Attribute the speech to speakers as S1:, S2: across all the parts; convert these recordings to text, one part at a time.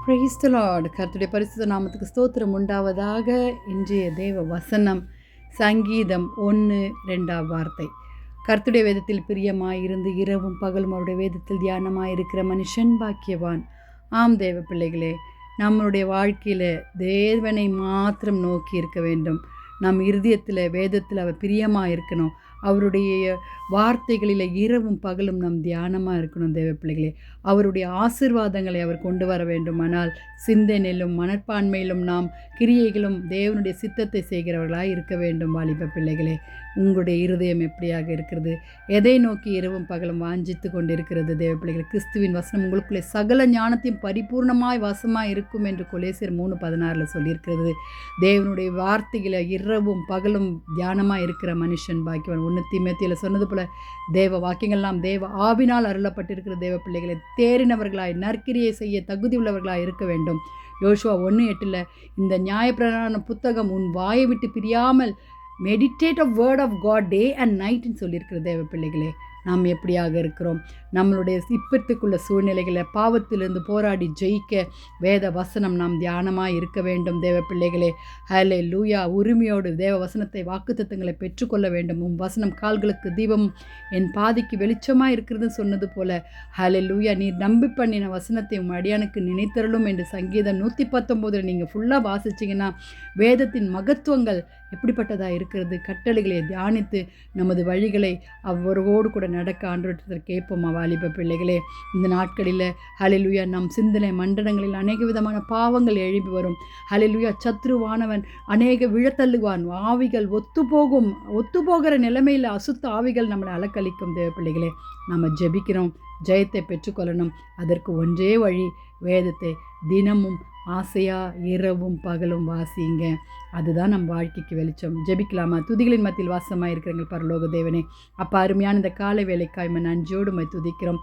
S1: Praise the Lord. கர்த்தருடைய பரிசுத்த நாமத்துக்கு ஸ்தோத்திரம் உண்டாவதாக. இன்றைய தேவ வசனம் சங்கீதம் 1:2 வார்த்தை. கர்த்தருடைய வேதத்தில் பிரியமாயிருந்து இரவும் பகலும் அவருடைய வேதத்தில் தியானமாயிருக்கிற மனுஷன் பாக்கியவான். ஆம் தேவ பிள்ளைகளே, நம்மளுடைய வாழ்க்கையில் தேவனை மாத்திரம் நோக்கி இருக்க வேண்டும். நம் இருதயத்தில் வேதத்தில் அவர் பிரியமாக இருக்கணும். அவருடைய வார்த்தைகளில் இரவும் பகலும் நம் தியானமாக இருக்கணும் தேவ பிள்ளைகளே. அவருடைய ஆசீர்வாதங்களை அவர் கொண்டு வர வேண்டுமானால் சிந்தனையிலும் மனப்பான்மையிலும் நாம் கிரியைகளும் தேவனுடைய சித்தத்தை செய்கிறவர்களாக இருக்க வேண்டும். வாலிப பிள்ளைகளே, உங்களுடைய இருதயம் எப்படியாக இருக்கிறது? எதை நோக்கி இரவும் பகலும் வாஞ்சித்து கொண்டிருக்கிறது தேவ பிள்ளைகளே? கிறிஸ்துவின் வசனம் உங்களுக்குள்ளே சகல ஞானத்தையும் பரிபூர்ணமாய் வாசமாக இருக்கும் என்று கொலேசியர் 3:16 சொல்லியிருக்கிறது. தேவனுடைய வார்த்தைகளை இரவும் பகலும் தியானமாக இருக்கிற மனுஷன் பாக்கியவன். 1 தீமோத்தேயுவில் சொன்னது போல தேவ வாக்கியங்கள்லாம் தேவ ஆவினால் அருளப்பட்டிருக்கிற தேவ பிள்ளைகளை தேறினவர்களாய் நற்கிரியை செய்ய தகுதி உள்ளவர்களாய் இருக்க வேண்டும். யோசுவா 1:8 இந்த நியாயப்பிரமாண புத்தகம் உன் வாயை விட்டு பிரியாமல் meditate of word of God day and நைட்னு சொல்லியிருக்கிற தேவ பிள்ளைகளே, நாம் எப்படியாக இருக்கிறோம்? நம்மளுடைய இப்பத்துக்குள்ள சூழ்நிலைகளை பாவத்திலிருந்து போராடி ஜெயிக்க வேத வசனம் நாம் தியானமாக இருக்க வேண்டும் தேவ பிள்ளைகளே. ஹல்லேலூயா. உரிமையோடு தேவ வசனத்தை வாக்குத்தத்தங்களை பெற்றுக்கொள்ள வேண்டும். வசனம் கால்களுக்கு தீபம் என் பாதிக்கு வெளிச்சமாக இருக்கிறதுன்னு சொன்னது போல ஹல்லேலூயா. நீர் நம்பி பண்ணின வசனத்தை அடியானுக்கு நினைத்தரலும் என்று சங்கீதம் 119 நீங்கள் ஃபுல்லாக வாசிச்சிங்கன்னா வேதத்தின் மகத்துவங்கள் எப்படிப்பட்டதாக இருக்கிறது. கட்டளைகளை தியானித்து நமது வழிகளை அவரோடு கூட நடக்க ஆண்டவரிடத்தில் கேட்போம். வாலிப பிள்ளைகளே, இந்த நாட்களில் ஹல்லேலூயா நம் சிந்தனை மண்டலங்களில் அநேக விதமான பாவங்கள் எழுப்பி வரும். ஹல்லேலூயா. சத்ருவானவன் அநேக விழத்தள்ளுவான். ஆவிகள் ஒத்துப்போகிற நிலைமையில் அசுத்த ஆவிகள் நம்மளை அலக்களிக்கும். தேவ பிள்ளைகளே, நம்ம ஜெபிக்கிறோம், ஜெயத்தை பெற்றுக்கொள்ளணும். அதற்கு ஒன்றே வழி, வேதத்தை தினமும் ஆசையாக இரவும் பகலும் வாசிங்க. அதுதான் நம் வாழ்க்கைக்கு வெளிச்சம். ஜெபிக்கலாமா? துதிகளின் மத்தியில் வாசமாக இருக்கிறவங்க பரலோக தேவனே, அப்போ அருமையான இந்த காலை வேலைக்காய் நன்றியோடு துதிக்கிறோம்.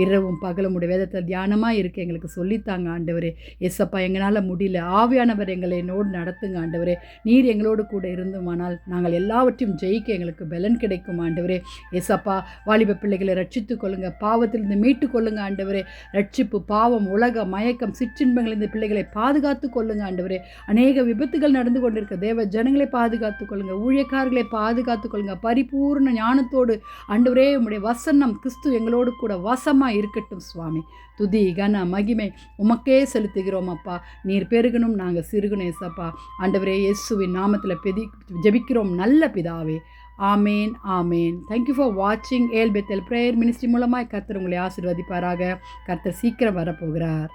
S1: இரவும் பகலும் உடைய வேதத்தில் தியானமாக இருக்க எங்களுக்கு சொல்லித்தாங்க ஆண்டவரே. எஸ்அப்பா, எங்களால் முடியல, ஆவியானவர் எங்களை என்னோடு நடத்துங்க ஆண்டவரே. நீர் எங்களோடு கூட இருந்துமானால் நாங்கள் எல்லாவற்றையும் ஜெயிக்க எங்களுக்கு பலன் கிடைக்கும் ஆண்டவரே. எஸ்அப்பா, வாலிப பிள்ளைகளை ரட்சித்து கொள்ளுங்க, பாவத்திலிருந்து மீட்டு கொள்ளுங்க ஆண்டவரே. ரட்சிப்பு, பாவம், உலக மயக்கம், சிற்றின்பங்கள் இந்த பிள்ளைகளை பாதுகாத்து கொள்ளுங்க ஆண்டவரே. அநேக விபத்துகள் நடந்து கொண்டிருக்க தேவ ஜனங்களை பாதுகாத்து கொள்ளுங்க, ஊழியக்காரர்களை பாதுகாத்து கொள்ளுங்க. பரிபூர்ண ஞானத்தோடு ஆண்டவரே உம்முடைய வசனம் கிறிஸ்து எங்களோடு கூட வாசமாக இருக்கட்டும் சுவாமி. துதி கன மகிமை உமக்கே செலுத்துகிறோம் அப்பா. நீர் பெருகணும், நாங்கள் சிறுகணும் ஏசப்பா. ஆண்டவரே, இயேசுவின் நாமத்தில் ஜெபிக்கிறோம் நல்ல பிதாவே. ஆமேன், ஆமேன். தேங்க்யூ ஃபார் வாட்சிங் ஏல் பெத்தல் பிரேயர் மினிஸ்ட்ரி மூலமாக கர்த்தர் உங்களை ஆசீர்வதிப்பாராக. கர்த்தர் சீக்கிரம் வரப்போகிறார்.